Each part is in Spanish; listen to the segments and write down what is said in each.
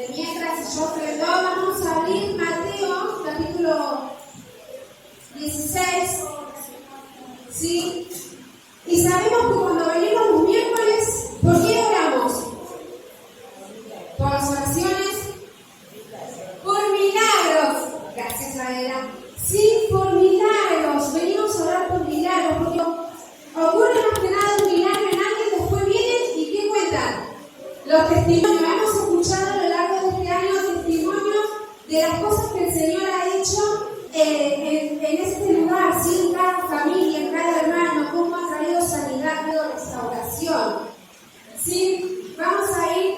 Mientras yo prendo, vamos a abrir Mateo capítulo 16, ¿sí? Y sabemos que cuando venimos los miércoles, ¿por qué oramos? Por las oraciones, por milagros. Gracias, Adela. Sí, por milagros. Venimos a orar por milagros, porque ocurre más que nada un milagro en alguien, después vienen y ¿qué cuentan? Los testimonios. Hemos escuchado a lo largo de este año testimonios de las cosas que el Señor ha hecho en este lugar, ¿sí? En cada familia, en cada hermano, cómo ha traído sanidad, ha traído restauración. ¿Sí? Vamos a ir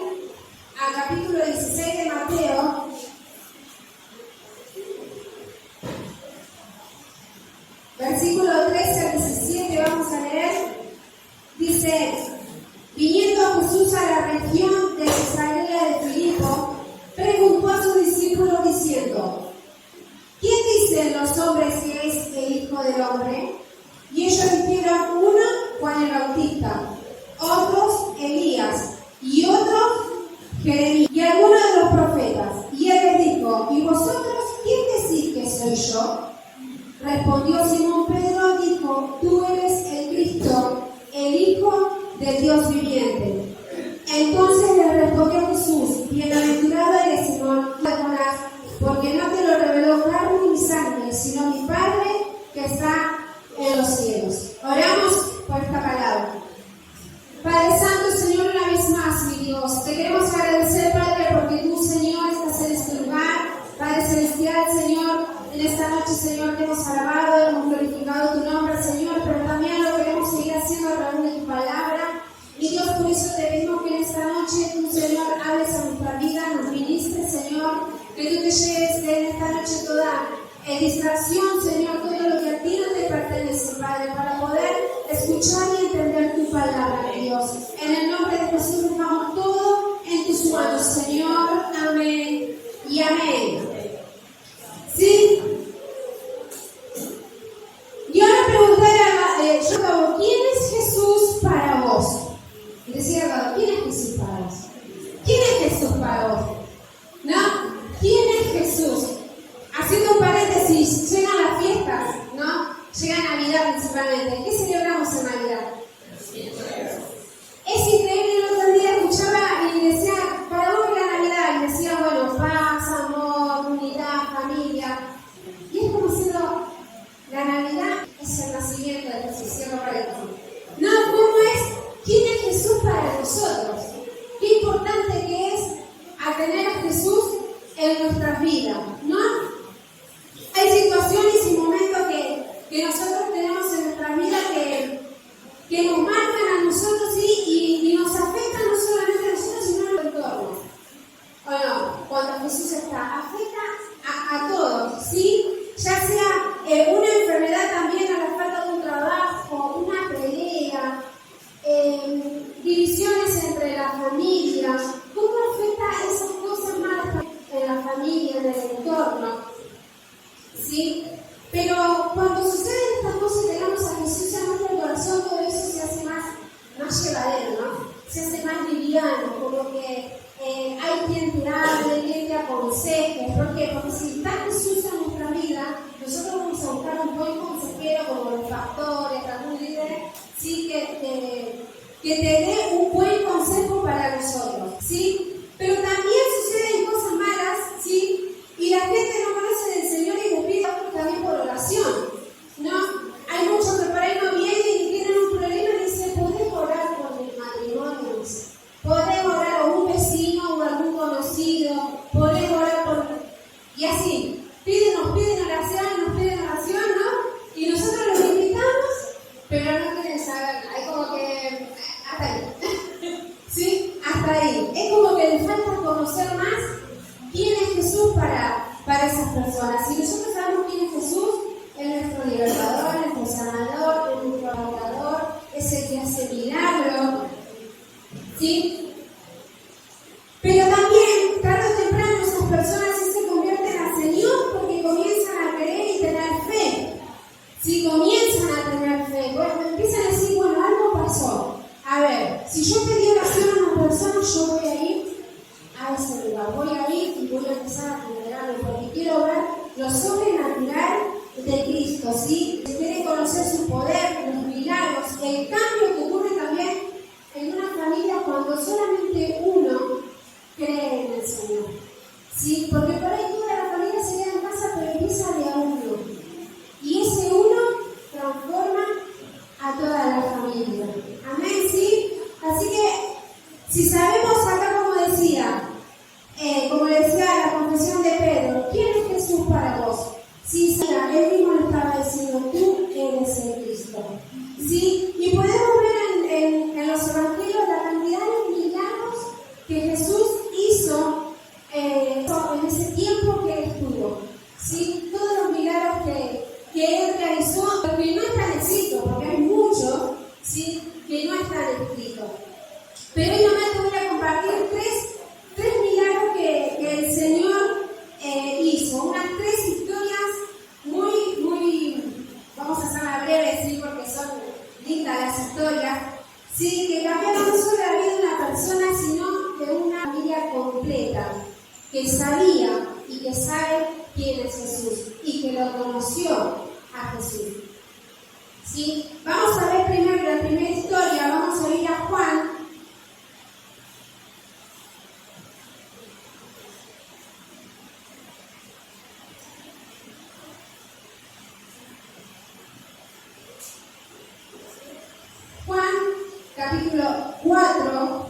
al capítulo 16 de Mateo. Versículo 13 al 17 vamos a leer. Dice: viniendo Jesús a la región de Cesarea de Filipo, preguntó a sus discípulos diciendo: ¿quién dicen los hombres que es el Hijo del Hombre? Y ellos dijeron: uno, Juan el Bautista, otros, Elías, y otros, Jeremías, y algunos de los profetas. Y él les dijo: ¿y vosotros quién decís que soy yo? Respondió Simón Pedro, dijo: tú eres el Cristo, el Hijo del Dios viviente. Entonces le respondió Jesús: bienaventurado eres Simón de Jonás, porque no te lo reveló carne ni sangre, sino mi Padre que está en los cielos. Oramos por esta palabra. Padre Santo, Señor, una vez más, mi Dios, te queremos agradecer, Padre, porque tú, Señor, estás en este lugar. Padre Celestial, Señor, en esta noche, Señor, te hemos alabado, hemos glorificado tu nombre, Señor, pero también lo queremos seguir haciendo a través de tu palabra. Y Dios, por eso te pedimos que en esta noche tú, Señor, hables a nuestra vida, nos ministres, Señor, que tú te lleves en esta noche toda distracción, Señor, todo lo que a ti no te pertenece, Padre, para poder escuchar y entender tu palabra, Dios. En el nombre de Jesús dejamos todo en tus manos, Señor. Amén y amén. ¿Sí? Yo le pregunté a ¿quién es Jesús para vos? Y decía, ¿quién es Jesús para vos? ¿Quién es Jesús para vos? ¿No? ¿Quién es Jesús? Haciendo un paréntesis, llegan las fiestas, ¿no? Llega Navidad principalmente. ¿Qué celebramos en Navidad? Es increíble, el otro día escuchaba y decía, ¿para vos la Navidad? Y decía, bueno, paz, amor, unidad, familia. Y es como diciendo, la Navidad es el nacimiento de Jesús, cierro paréntesis. No, ¿cómo es? ¿Quién es Jesús para nosotros? Qué importante que es a tener a Jesús en nuestras vidas, ¿no? Hay situaciones y momentos que nosotros tenemos en nuestra vida que nos marcan a nosotros, ¿sí? y nos afectan no solamente a nosotros, sino al entorno. Bueno, cuando Jesús está, afecta a todos, ¿sí? Ya sea una enfermedad también, a la falta de un trabajo, una pelea, divisiones entre las familias. ¿Cómo afecta esas cosas malas en la familia, en el entorno? ¿Sí? Pero cuando suceden estas cosas y tenemos a Jesús en nuestro corazón, todo eso se hace más llevadero, ¿no? Se hace más liviano, como que hay quien te hable, quien te aconseje. ¿Por qué? Porque si está Jesús en nuestra vida, nosotros vamos a buscar un buen consejero, como los pastores, algún líder, ¿sí? que te dé un buen consejo para nosotros, ¿sí? Pero también suceden cosas malas, ¿sí? Y la gente no conoce del Señor y les pide también por oración, ¿no? Hay muchos que por ahí no vienen y tienen un problema y dicen, ¿podés orar por mi matrimonio? ¿Podés orar a un vecino o algún conocido? ¿Podés orar por...? Y así, nos piden oración, ¿no? Y nosotros los invitamos, pero no quieren saber, hay como que... hasta ahí. ¿Sí? Hasta ahí. Es como que les falta conocer más quién es Jesús para esas personas. Si nosotros sabemos quién es Jesús, es nuestro libertador, es nuestro sanador, es nuestro adorador, es el que hace milagros, ¿sí? Pero también, tarde o temprano, esas personas sí se convierten al Señor porque comienzan a creer y tener fe. Si comienzan a tener fe, bueno, empiezan a decir, bueno, algo pasó. A ver, si yo pedí oración a una persona, yo voy a ir a ese lugar, voy a lo sobrenatural de Cristo, ¿sí? Quiere conocer su poder, los milagros, el cambio que ocurre también en una familia cuando solamente uno cree en el Señor, ¿sí? Porque por ahí toda la familia se queda en casa, pero empieza de a uno. Y ese uno transforma a toda la familia. Amén, ¿sí? Así que, si sabemos acá, como decía, como le decía la confesión de Pedro, ¿quién es Jesús para vos? Sí, él mismo le estaba diciendo, tú eres el Cristo. ¿Sí? Y podemos ver en los evangelios la cantidad de milagros que Jesús hizo en ese tiempo que él estuvo. ¿Sí? Todos los milagros que él realizó, que no están escritos, porque hay muchos, ¿sí?, que no están escritos. Pero hoy nomás te voy a compartir tres milagros que el Señor hizo, unas tres historias muy, vamos a hacerlas breves, ¿sí?, porque son lindas las historias, ¿sí?, que cambiaron no solo la vida de una persona, sino de una familia completa, que sabía y que sabe quién es Jesús y que lo conoció a Jesús. ¿Sí? Vamos a ver primero la primera historia, vamos a ir a Juan. Juan, capítulo 4,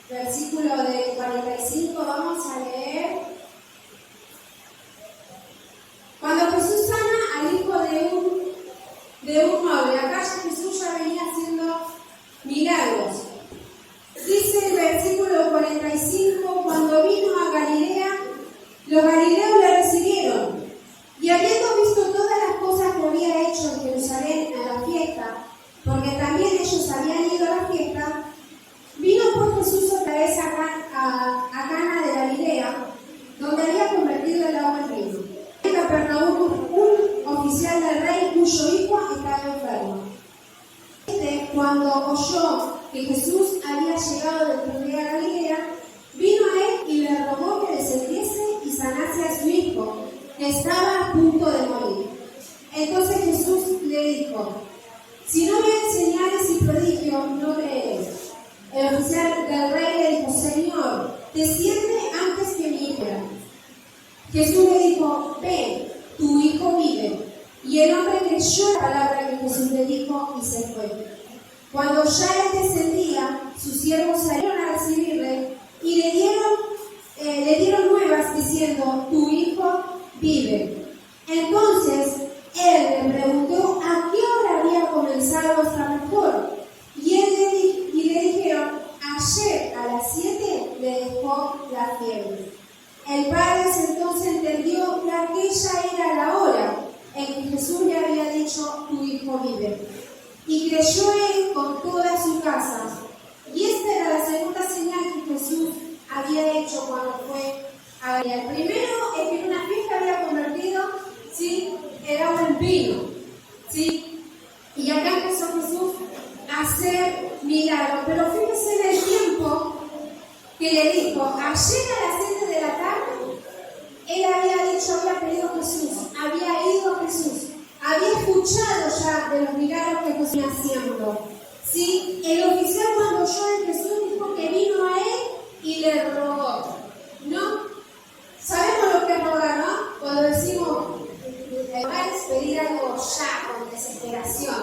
versículo de 45, vamos a leer. Cuando Jesús sana al hijo de un noble, acá ya Jesús ya venía haciendo milagros. Dice el versículo 45, cuando vino a Galilea, los galileos le recibieron, y habiendo visto todas las cosas que había hecho en Jerusalén a la fiesta, porque también ellos habían ido a la fiesta, vino pues Jesús otra vez a Cana de Galilea, donde había convertido el agua en vino. En Capernaum, un oficial del rey cuyo hijo estaba enfermo. Cuando oyó que Jesús había llegado de Judea a Galilea, vino a él y le rogó que descendiese y sanase a su hijo, que estaba a punto de morir. Entonces Jesús le dijo, si no ven señales y prodigios, no creeréis. El oficial del rey le dijo, Señor, desciende antes que mi hijo. Jesús le dijo, ven, tu hijo vive. Y el hombre creyó la palabra que Jesús le dijo y se fue. Cuando ya él descendía, sus siervos salieron a recibirle y le dieron nuevas diciendo, tu hijo vive. Entonces él le preguntó a qué hora había comenzado esta mejor. Y le dijeron, ayer a las 7 le dejó la fiebre. El padre entonces entendió que aquella era la hora en que Jesús le había dicho, tu hijo vive. Y creyó él con toda su casa. Y esta era la segunda señal que Jesús había hecho cuando fue a Galilea. El primero es que en una fiesta había convertido, ¿sí?, el agua en vino, ¿sí? Y acá empezó Jesús a hacer milagros. Pero fíjense en el tiempo que le dijo, ayer a las 7 de la tarde, él había dicho, había pedido Jesús, había ido a Jesús, había escuchado ya de los milagros que Jesús iba haciendo. ¿Sí? El oficial cuando oyó de Jesús dijo que vino a él y le rogó. ¿No? Sabemos lo que es rogar, ¿no? Cuando decimos rogar es pedir algo ya, con desesperación.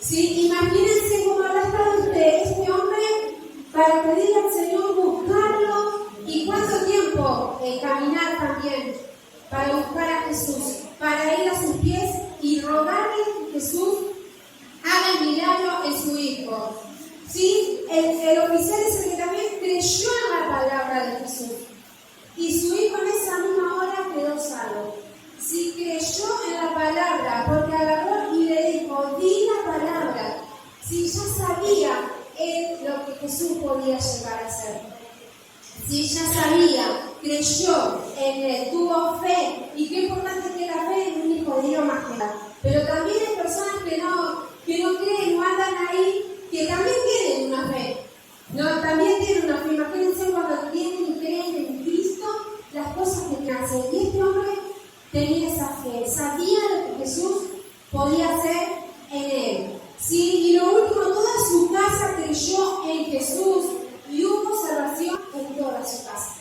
¿Sí? Imagínense cómo habrá estado este hombre para pedirle al Señor buscarlo y cuánto tiempo caminar también para buscar a Jesús, para ir a sus pies y rogarle que Jesús haga el milagro en su hijo. ¿Sí? El oficial es el que también creyó en la palabra de Jesús y su hijo en esa misma hora quedó salvo. Sí, creyó en la palabra porque agarró y le dijo, di la palabra. Sí, ya sabía él lo que Jesús podía llegar a hacer. Sí, ya sabía, creyó en él, tuvo fe. Y qué importante que la fe en un hijo de Dios más que nada. Pero también hay personas que no creen, no andan ahí, que también tienen una fe. No, también tienen una fe. Imagínense cuando tienen y creen en Cristo Jesús y hubo salvación en toda su casa.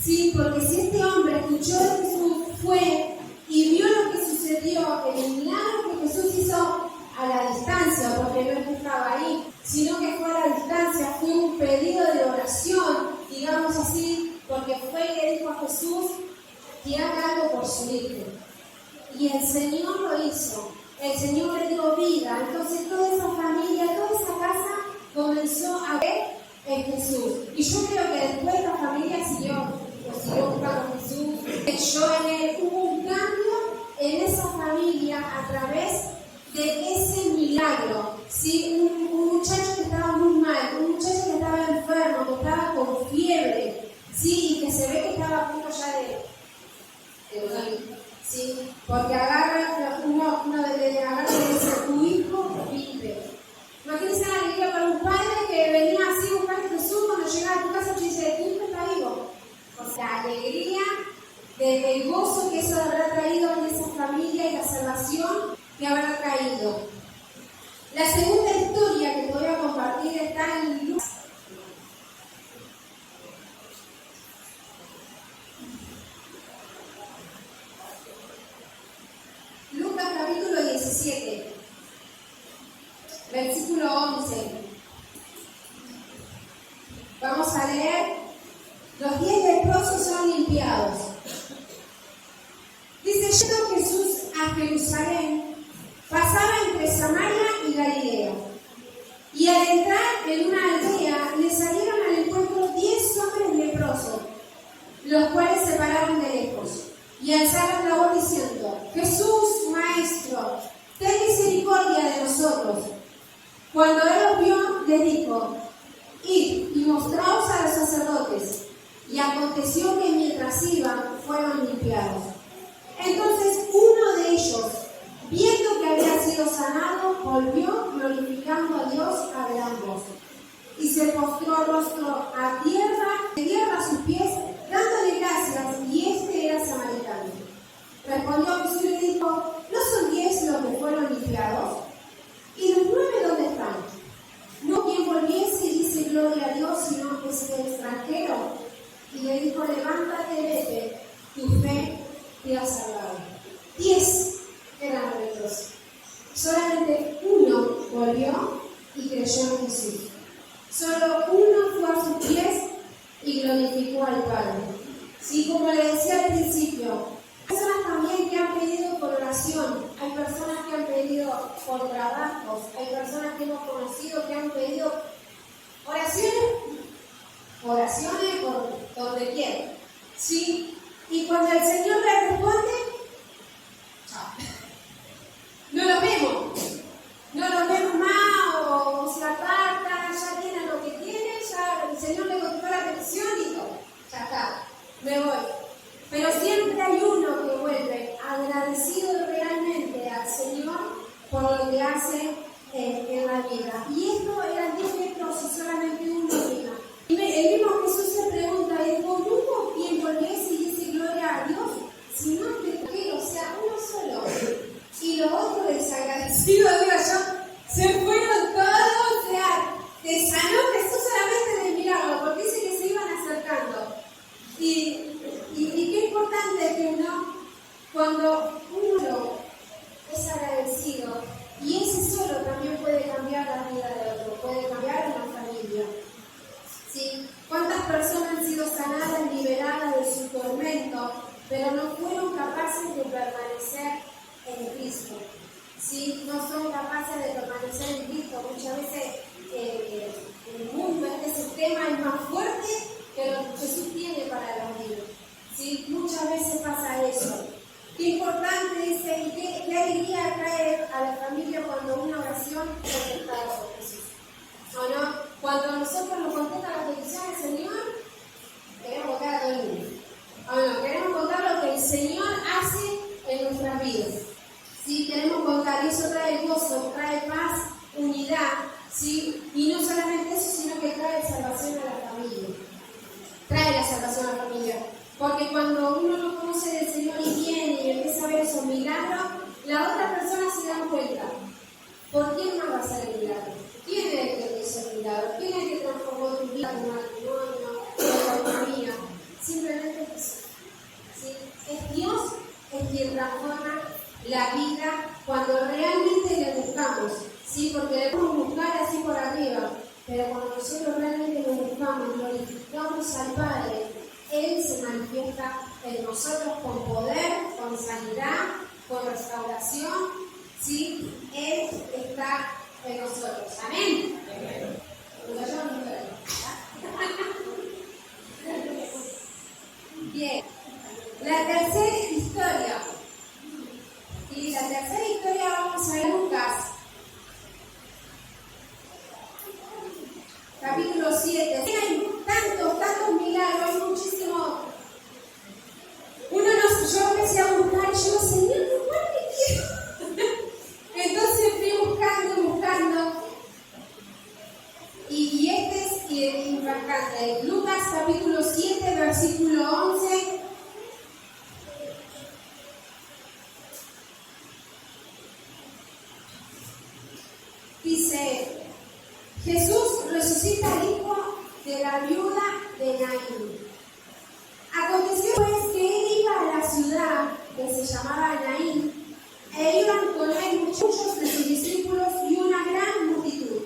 Sí, porque si este hombre escuchó de Jesús, fue y vio lo que sucedió, el milagro que Jesús hizo a la distancia, porque no es que estaba ahí, sino que fue a la distancia, fue un pedido de oración, digamos así, porque fue y le dijo a Jesús que haga algo por su hijo. Y el Señor lo hizo, el Señor le dio vida, entonces toda esa familia, toda esa casa comenzó a ver en Jesús. Y yo creo que después la familia siguió buscando a Jesús, hubo un cambio en esa familia a través de ese milagro. ¿Sí? Un muchacho que estaba muy mal, un muchacho que estaba enfermo, que estaba con fiebre, ¿sí? Y que se ve que estaba a punto ya de morir, ¿sí? Porque uno de dice, tu hijo vive. Imagínense la alegría para un padre que venía así a buscar a Jesús, cuando llegaba a tu casa y dice, tu hijo está vivo. O sea, alegría del gozo que eso habrá traído en esa familia y la salvación que habrá traído. La segunda historia que te voy a compartir está en Lucas. Lucas capítulo 17, versículo 11. Vamos a leer. Los 10 leprosos son limpiados. Dice, yendo Jesús a Jerusalén, pasaba entre Samaria y Galilea. Y al entrar en una aldea, le salieron al encuentro 10 hombres leprosos, los cuales se pararon de lejos y alzaron la voz diciendo, Jesús, Maestro, ten misericordia de nosotros. Cuando él los vio, les dijo, id y mostraos a los sacerdotes. Y aconteció que mientras iban, fueron limpiados. Entonces uno de ellos, viendo que había sido sanado, volvió glorificando a Dios a gran voz. Y se postró rostro a tierra a sus pies, dándole gracias, y este era samaritano. Respondió Jesús y le dijo, ¿no son 10 los que fueron limpiados? ¿Y los 9 dónde están? No quien volviese y dice gloria a Dios, sino que es el extranjero. Y le dijo, levántate, vete, tu fe te ha salvado. 10 eran leprosos. Solamente uno volvió y creyó en Jesús. Solo uno fue a sus pies y glorificó al Padre. Sí, como le decía al principio, hay personas también que han pedido por oración, hay personas que han pedido por trabajos, hay personas que hemos conocido que han pedido oraciones por donde quiera, ¿sí? Y cuando el Señor le responde, chao. No lo vemos más, o se aparta, ya tiene lo que tiene, ya el Señor le contestó la petición y todo, ya está, me voy. Pero siempre hay uno que vuelve agradecido realmente al Señor por lo que hace en la vida. Y esto eran 10 leprosos, solamente uno vino. Y el mismo Jesús se pregunta, ¿no hubo quien volviese y dice gloria a Dios? Si no es extranjero, o sea, uno solo. Y los otros desagradecidos, digo yo, se fueron todos, o sea, te sanó Jesús solamente de mirarlo, porque dice que se iban acercando. Y qué importante que uno, cuando uno es agradecido, y ese solo también puede cambiar la vida de otro, puede cambiar una familia. ¿Sí? ¿Cuántas personas han sido sanadas, liberadas de su tormento, pero no fueron capaces de permanecer en Cristo? ¿Sí? No son capaces de permanecer en Cristo. Muchas veces el mundo, este sistema es más fuerte que lo que Jesús tiene para los niños. ¿Sí? Muchas veces pasa eso. Qué importante dice y qué alegría trae a la familia cuando una oración es contestada por Jesús. ¿O no? Cuando nosotros nos contestan las peticiones del Señor, queremos contar a todo el mundo. ¿O no? Queremos contar lo que el Señor hace en nuestras vidas. ¿Sí? Queremos contar, y eso trae gozo, trae paz, unidad, ¿sí? Y no solamente eso, sino que trae salvación a la familia. Trae la salvación a la familia. Porque cuando uno no conoce del Señor y viene y empieza a ver esos milagros, la otra persona se da cuenta. ¿Por quién más va a hacer el milagro? ¿Quién es el que hizo el milagro? ¿Quién es el que vida, tu matrimonio, tu economía. Simplemente Jesús. ¿Sí? Es Dios es quien transforma la vida cuando realmente le buscamos. ¿Sí? Porque le podemos buscar así por arriba, pero cuando nosotros realmente lo buscamos, glorificamos al Padre, Él se manifiesta en nosotros con poder, con sanidad, con restauración. ¿Sí? Él está en nosotros. Amén. Bien. La tercera historia. Y la tercera historia vamos a ver Lucas. Capítulo 7. Hay tantos milagros, hay muchísimo. Yo empecé a buscar, yo, Señor, ¿cuál me quiero? Entonces fui buscando. Y este es impactante. Lucas capítulo 7, versículo 11. Dice, Jesús resucita al hijo de la viuda de Naín. Aconteció pues que él iba a la ciudad que se llamaba Naín, e iban con él muchos de sus discípulos y una gran multitud.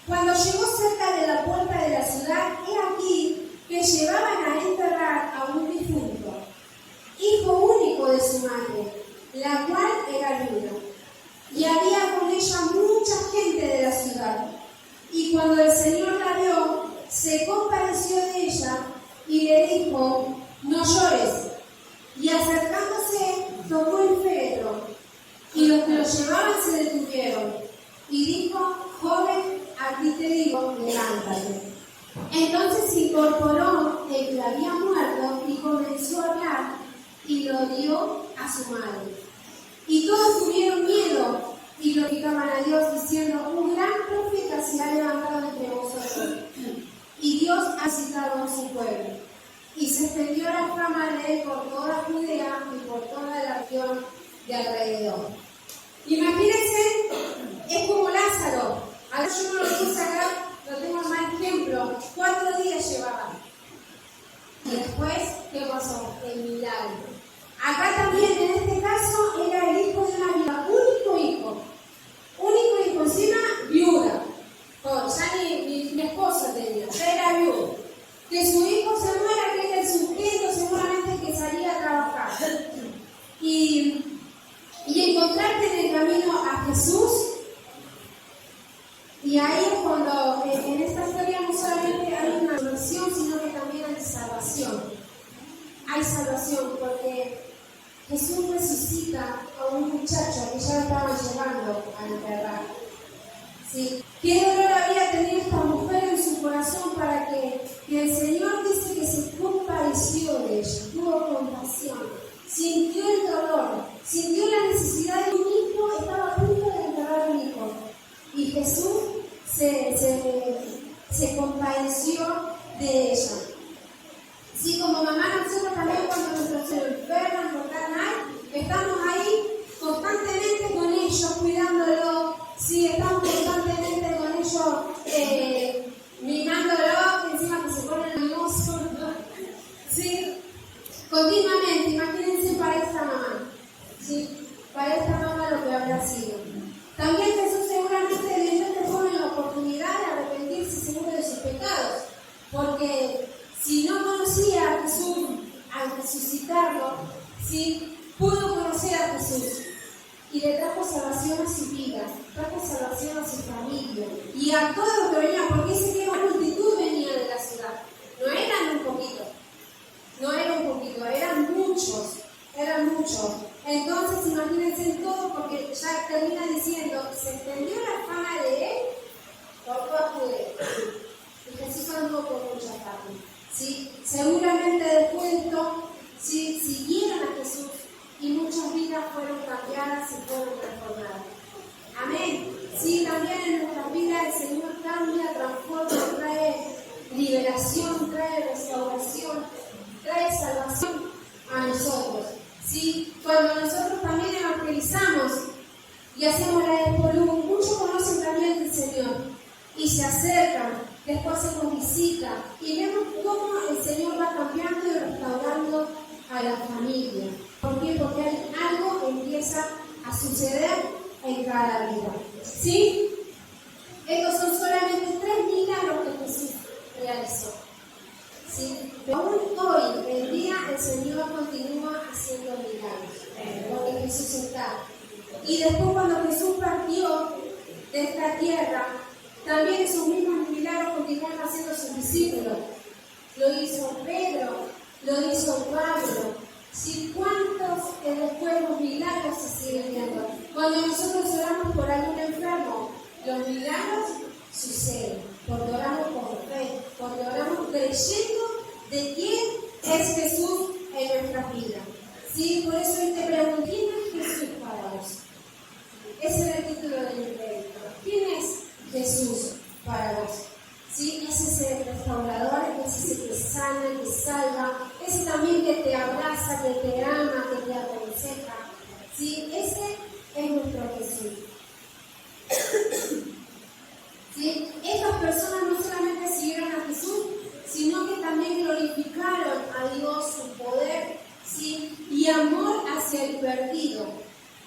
Cuando llegó cerca de la puerta de la ciudad, he aquí que llevaban a enterrar a un difunto, hijo único de su madre, la cual era viuda. Y había con ella mucha gente de la ciudad. Y cuando el Señor la vio, se compadeció de ella y le dijo, no llores. Y acercándose, tocó el féretro, y los que lo llevaban se detuvieron. Y dijo, joven, a ti te digo, levántate. Entonces se incorporó el que había muerto y comenzó a hablar, y lo dio a su madre. Y todos tuvieron miedo y glorificaban a Dios diciendo, un gran profeta se ha levantado entre vosotros, y Dios ha visitado a su pueblo. Y se extendió la fama de él por toda Judea y por toda la región de alrededor. Imagínense, es como Lázaro. Ahora yo no lo puedo sacar, lo tengo mal ejemplo. 4 días llevaba. Y después, ¿qué pasó? El milagro. Acá también, en este caso, era el hijo de una viuda, único hijo, encima viuda. Ya ni mi esposa tenía, ya era viuda. Que su hijo se muera, que era el sustento seguramente que salía a trabajar. Y encontrarte en el camino a Jesús. Y ahí es cuando, en esta historia no solamente hay una salvación, sino que también hay salvación. Hay salvación porque Jesús resucita a un muchacho que ya lo estaban llevando a enterrar. ¿Sí? ¿Qué dolor había tenido esta mujer en su corazón para que el Señor dice que se compadeció de ella, tuvo compasión, sintió el dolor, sintió la necesidad de un hijo, estaba a punto de enterrar un hijo. Y Jesús se compadeció de ella. Sí, como mamá, nosotros también cuando nuestros hijos enferman, o están mal, estamos ahí constantemente con ellos, cuidándolo. Sí, estamos constantemente con ellos, mimándolo, que encima que se ponen hermosos. Sí, continuamente, imagínense para esta mamá. Sí, para esta mamá lo que habrá sido. También Jesús seguramente le dio a este joven la oportunidad de arrepentirse seguro de sus pecados, porque si no conocía a Jesús al resucitarlo, ¿sí? Pudo conocer a Jesús y le trajo salvación a su vida, trajo salvación a su familia y a todos los que venían, porque dice que una multitud venía de la ciudad. No eran un poquito, eran muchos. Entonces imagínense en todo, porque ya termina diciendo, se extendió la fama de él por toda Judea. Y Jesús andó por mucha parte. ¿Sí? Seguramente después de esto, ¿sí? Siguieron a Jesús y muchas vidas fueron cambiadas y fueron transformadas. Amén. Sí, también en nuestras vidas el Señor cambia, transforma, trae liberación, trae restauración, trae salvación a nosotros. ¿Sí? Cuando nosotros también evangelizamos y hacemos la Espolum, muchos conocen también del Señor y se acercan después se nos visita y vemos cómo el Señor va cambiando y restaurando a la familia. ¿Por qué? Porque algo empieza a suceder en cada vida. ¿Sí? Estos son solamente 3 milagros que Jesús realizó. ¿Sí? Pero aún hoy, el día, el Señor continúa haciendo milagros. Porque Jesús está. Y después cuando Jesús partió de esta tierra, también esos mismos milagros continuaron haciendo sus discípulos. Lo hizo Pedro, lo hizo Pablo. ¿Sí? ¿Cuántos después los milagros se siguen viendo? Cuando nosotros oramos por algún enfermo, los milagros suceden, porque oramos con fe, porque oramos creyendo de quién es Jesús en nuestra vida. ¿Sí? Por eso hoy te pregunto, ¿quién es Jesús para vos? Ese es el título de mi predicado. ¿Quién es Jesús para vos? ¿Sí? Es ese restaurador, es ese que sana, que salva, ese también que te abraza, que te ama, que te aconseja. ¿Sí? Ese es nuestro Jesús. ¿Sí? Estas personas no solamente siguieron a Jesús, sino que también glorificaron a Dios, su poder, ¿sí? Y amor hacia el perdido,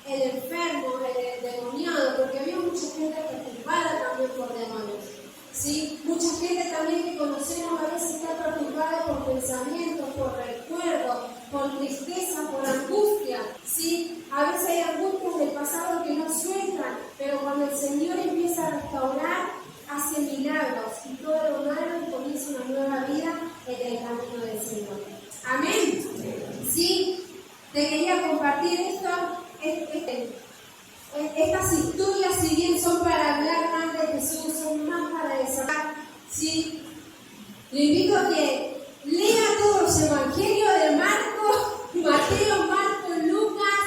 el enfermo, el endemoniado, porque había mucha gente perturbada también por demonios. ¿Sí? Mucha gente también que conocemos a veces está perturbada por pensamientos, por recuerdos, por tristeza, por angustia. ¿Sí? A veces hay angustias del pasado que no sueltan, pero cuando el Señor empieza a restaurar, hace milagros y todo lo malo comienza una nueva vida en el camino del Señor. Amén. ¿Sí? Te quería compartir esto. Estas historias, si bien son para hablar más de Jesús, son más para desatar. ¿Sí? Le invito a que lea todos los evangelios de Marcos, Mateo, Marcos, Lucas,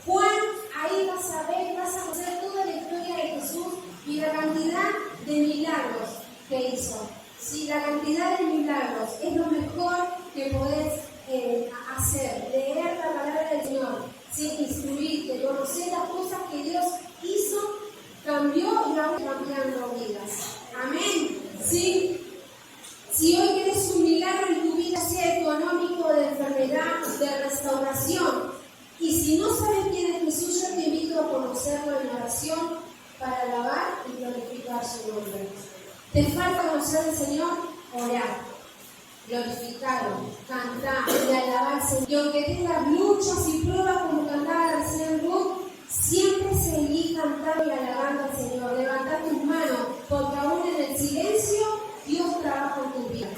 Juan. Ahí vas a ver, vas a conocer toda la historia de Jesús y la cantidad de milagros que hizo. ¿Sí? La cantidad de milagros es lo mejor que podés hacer, leer la palabra del Señor, ¿sí? Instruirte, conocer las cosas que Dios hizo, cambió y va cambiando vidas. Amén. ¿Sí? Si hoy quieres un milagro en tu vida, sea económico, de enfermedad, de restauración, y si no sabes quién es Jesús, yo te invito a conocerlo en oración para alabar y glorificar su nombre. ¿Te falta conocer al Señor? Orar, glorificarlo, cantar y alabarse. Y aunque tengas luchas y pruebas como cantaba recién Ruth, siempre seguí cantando y alabando al Señor. Levanta tus manos, porque aún en el silencio Dios trabaja en tu vida.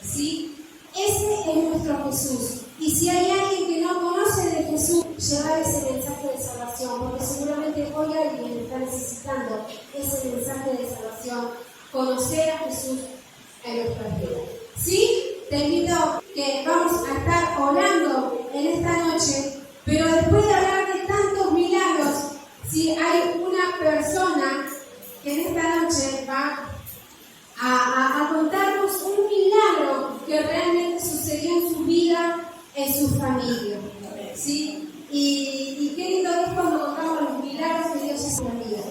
¿Sí? Ese es nuestro Jesús. Y si hay alguien que no conoce de Jesús, llevar ese mensaje de salvación, porque seguramente hoy alguien está necesitando ese mensaje de salvación, conocer a Jesús en nuestra vida. ¿Sí? Te invito que vamos a estar orando en esta noche, pero después de hablar de tantos milagros, si hay una persona que en esta noche va a contarnos un milagro que realmente sucedió en su vida, en su familia. ¿Sí? Y qué lindo es cuando contamos los milagros que Dios hace en la vida.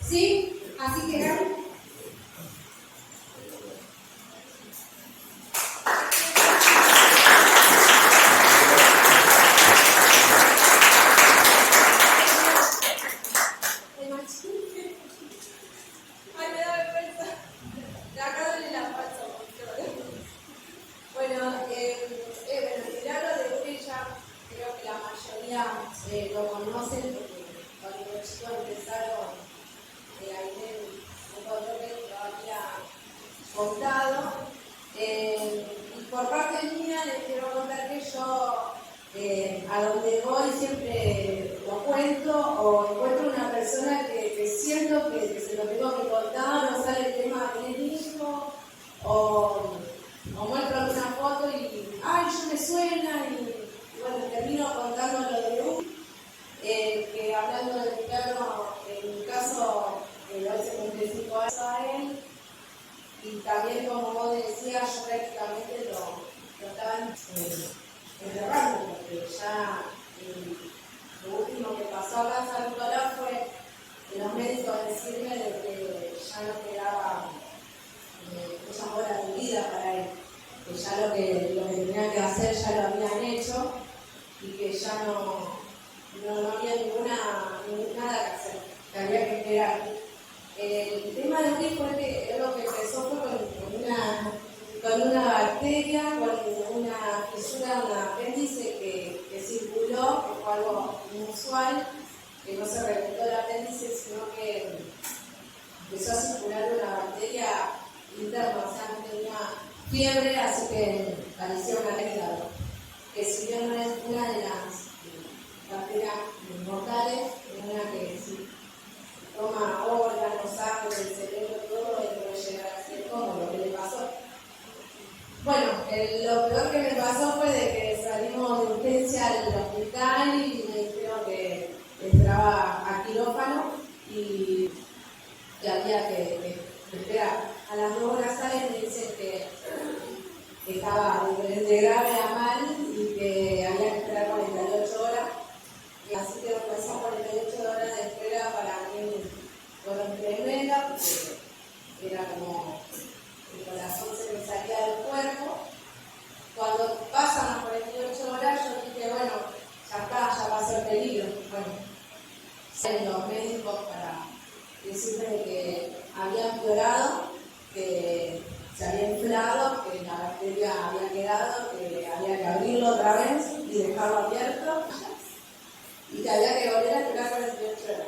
¿Sí? Así que Gaby. Lo conocen porque cuando los chicos empezaron ahí en Puerto que lo había contado. Y por parte mía les quiero contar que yo a donde voy siempre lo cuento o encuentro una persona que siento que se lo tengo que contar o sale el tema de mi hijo o muestro alguna foto y ¡ay, yo me suena! Y bueno, termino contando lo de que hablando de mi perro, en mi caso, lo hice con 25 años a él, y también, como vos decías, yo prácticamente lo estaban enterrando, porque ya lo último que pasó acá en San Nicolás fue de los médicos decirme de que ya no quedaba, que ya lo que tenían que hacer ya lo habían hecho y que ya no había nada que hacer, que había que esperar. El tema de Uri fue que lo que empezó fue con una bacteria, con una fisura, un apéndice que circuló, que fue algo inusual, que no se reventó el apéndice, sino que empezó a circular una bacteria interna, o sea, no tenía fiebre, así que parecía una alergia, que si bien no es una de las bacterias mortales, es una que sí toma órganos, sangre, el cerebro, todo, y puede llegar a ser como lo que le pasó. Bueno, lo peor que me pasó fue de que salimos de urgencia al hospital y me dijeron que entraba a quirófano y había que esperar. A las 2 horas salen y me dicen que estaba de grave a mal y que había que esperar 48 horas. Y así que esas 48 horas de espera para mí fueron tremendas, porque era como el corazón se me salía del cuerpo. Cuando pasan las 48 horas, yo dije, bueno, ya está, ya pasó el peligro. Bueno, salen los médicos para decirme que había empeorado, que se había inflado, que la bacteria había quedado, que había que abrirlo otra vez y dejarlo abierto, y que había que volver a esperar 48 horas.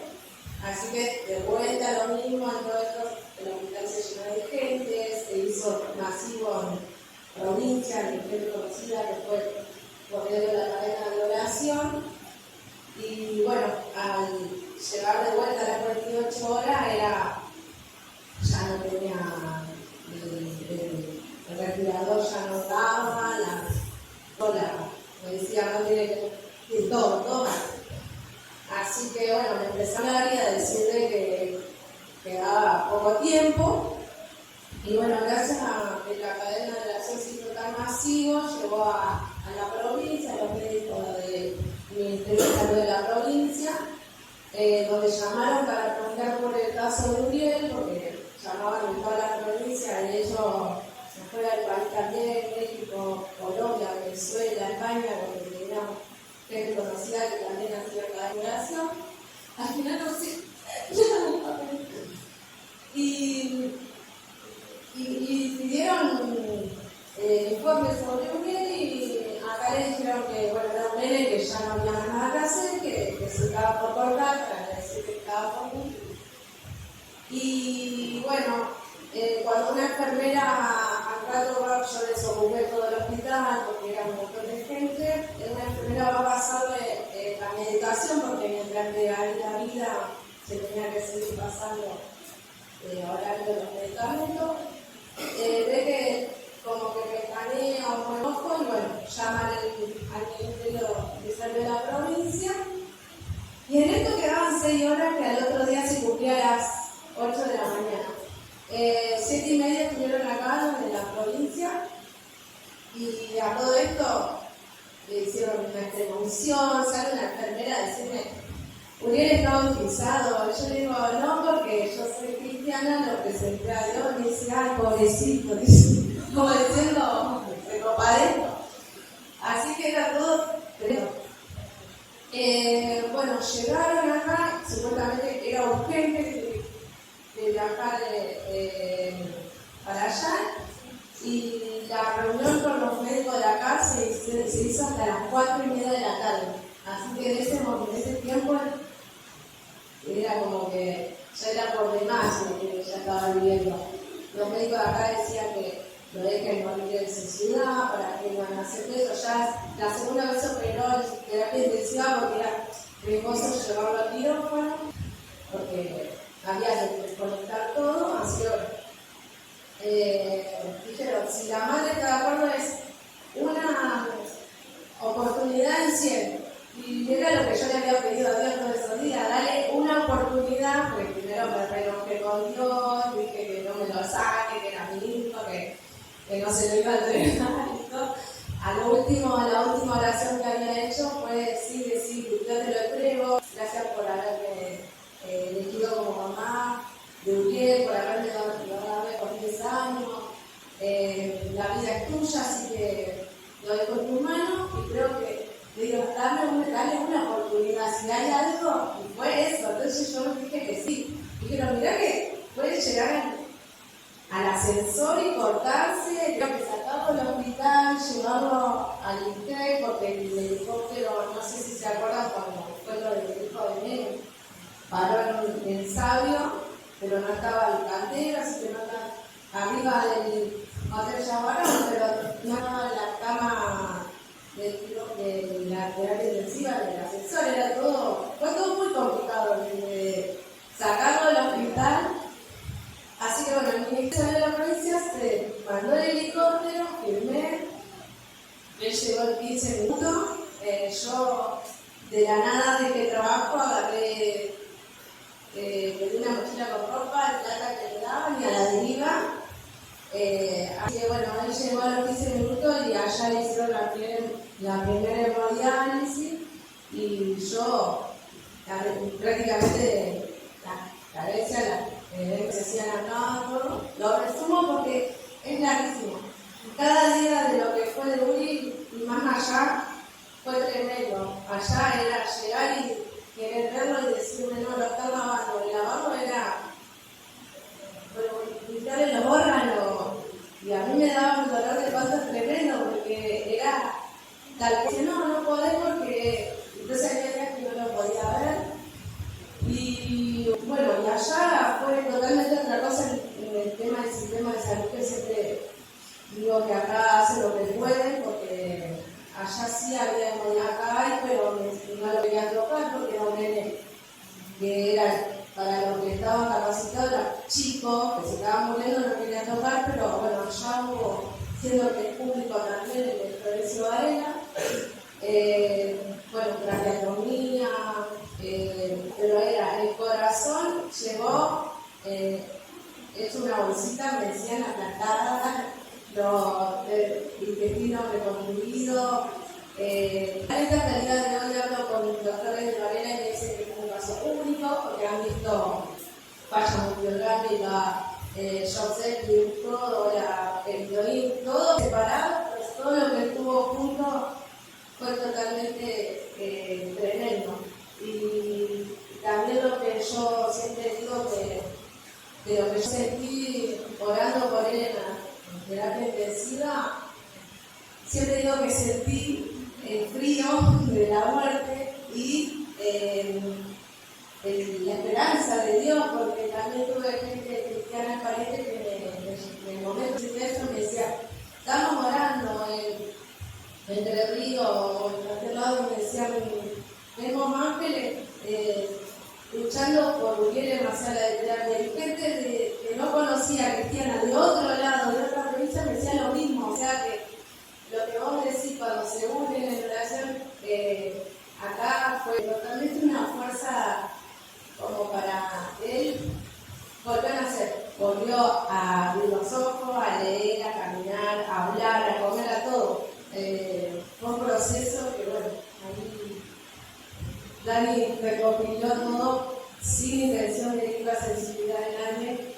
Así que de vuelta lo mismo, en todo esto, el hospital se llenó de gente, se hizo masivo en provincia, en gente conocida, que fue por medio de la cadena de oración. Y bueno, al llegar de vuelta a las 48 horas, ya no tenía el respirador, ya no daba, me decía, no tiene que todo. Así que bueno, me empecé a hablar y a decirle que quedaba poco tiempo. Y bueno, gracias a que la cadena de oración se hizo tan masivo, llegó a la provincia, a los médicos del Ministerio de Salud de la provincia, donde llamaron para preguntar por el caso de Uriel, porque llamaban en toda la provincia, y ellos afuera del país también, México, Colombia, Venezuela, España, porque teníamos gente conocida que también hacía cadena de oración. Al final no sé, y pidieron informes sobre Uriel, y acá le dijeron que bueno, era un nene que ya no había más nada que hacer, que se estaba por cortar para decir que estaba por cumplir. Y bueno, cuando una enfermera, acá yo les ocupé todo el hospital porque era un montón de gente, una enfermera va a pasarle la medicación, porque mientras le da la vida se tenía que seguir pasando horario de los medicamentos. Ve que como que pestañea o me enojo, y bueno, llaman al Ministerio de Salud de la provincia, y en esto quedaban 6 horas, que al otro día se cumplía a las 8 de la mañana. 7:30 estuvieron acá en la provincia, y a todo esto le hicieron una extremaunción, sale una enfermera a decirme, Uriel está bautizado. Yo le digo, no, porque yo soy cristiana, lo que se entra a Dios, me dice, ay, pobrecito, como diciendo, me compadezco. Así que era todo, pero bueno, llegaron acá, supuestamente era urgente de viajar para allá, y la reunión con los médicos de acá se hizo hasta las 4:30 de la tarde. Así que en ese tiempo era como que ya era por demás lo que ya estaba viviendo. Los médicos de acá decían que lo dejen morir en su ciudad, para que iban a hacer eso. Ya la segunda vez operó en terapia intensiva porque era riesgoso llevarlo al quirófano, porque había que desconectar todo. Así que dijeron, si la madre está de acuerdo, es una oportunidad en 100. Y era lo que yo le había pedido a Dios todos esos días, darle una oportunidad, porque primero me renojé con Dios, dije que no me lo saque, que era mi hijo, que no se lo iba a entregar y todo. La última oración que había hecho fue decir, yo te lo entrego, gracias por haberme elegido como mamá de Uriel, por haberme dado con 10 años, la vida es tuya, así que lo dejo en tus manos y creo que le digo, dale una oportunidad, si hay algo, y fue eso. Entonces yo me dije que sí. Y dije, no, mirá que puede llegar al ascensor y cortarse, creo que sacarlo del hospital, llevarlo al INTEC, porque el helicóptero, no sé si se acuerdan cuando fue lo del hijo de Nene, paró en el Sabio, pero no estaba el cantero, así que no estaba arriba del hotel Yaguarón, pero no estaba en la cama de la terapia intensiva del ascensor, fue todo muy complicado sacarlo del hospital. Así que bueno, el Ministerio de la Provincia se mandó el helicóptero, firmé, él llegó en 15 minutos, yo de la nada de que trabajo agarré, pedí una mochila con ropa, el plata que le daban y a la deriva. Así que bueno, él llegó a los 15 minutos y allá le hicieron la primera hemodiálisis y yo prácticamente la herencia se hacían acá, todo. Lo resumo porque es larguísimo. Cada día de lo que fue de Uri y más allá fue tremendo. Allá era llegar y querer verlo y decirme, no, lo están lavando. El lavado era quitarle los órganos. Y a mí me daba un dolor de patas tremendo porque era tal que no podés porque entonces había días que no lo podía ver. Y bueno, y allá fue totalmente otra cosa en el tema del sistema de salud, que siempre digo que acá hacen lo que pueden, porque allá sí había acá hay, pero no lo quería tocar porque era un nene que era para los que estaban capacitados, era chico, que se estaban muriendo, no quería tocar, pero bueno, allá hubo, siendo que es público también, el Florencio Varela, bueno, traqueotomía, pero era el corazón, llegó, es una bolsita, me decían aplastada, el intestino reconstruido. A esta calidad de hoy hablo con el doctor Edwin Varela y me dice que es un caso único, porque han visto falla multiorgánica, Joseph, todo, el violín, todo separado, pero todo lo que estuvo junto fue totalmente tremendo. Y también lo que yo siempre digo que lo que yo sentí orando por él en terapia intensiva, siempre digo que sentí el frío de la muerte y la esperanza de Dios, porque también tuve gente cristiana en Pariente que en el momento de eso me decía, estamos orando Entre Ríos o en cualquier lado, me decían, vemos ángeles luchando por bienes hacia la terapia. Y gente que no conocía cristiana de otro lado, de otra provincia, me decía lo mismo. O sea que lo que vos decís cuando se unen en relación, acá fue totalmente una fuerza como para él volver a nacer. Volvió a abrir los ojos, a leer, a caminar, a hablar, a comer, a todo. Fue un proceso que, bueno, ahí Dani recopiló todo sin intención de ir a sensibilidad de nadie.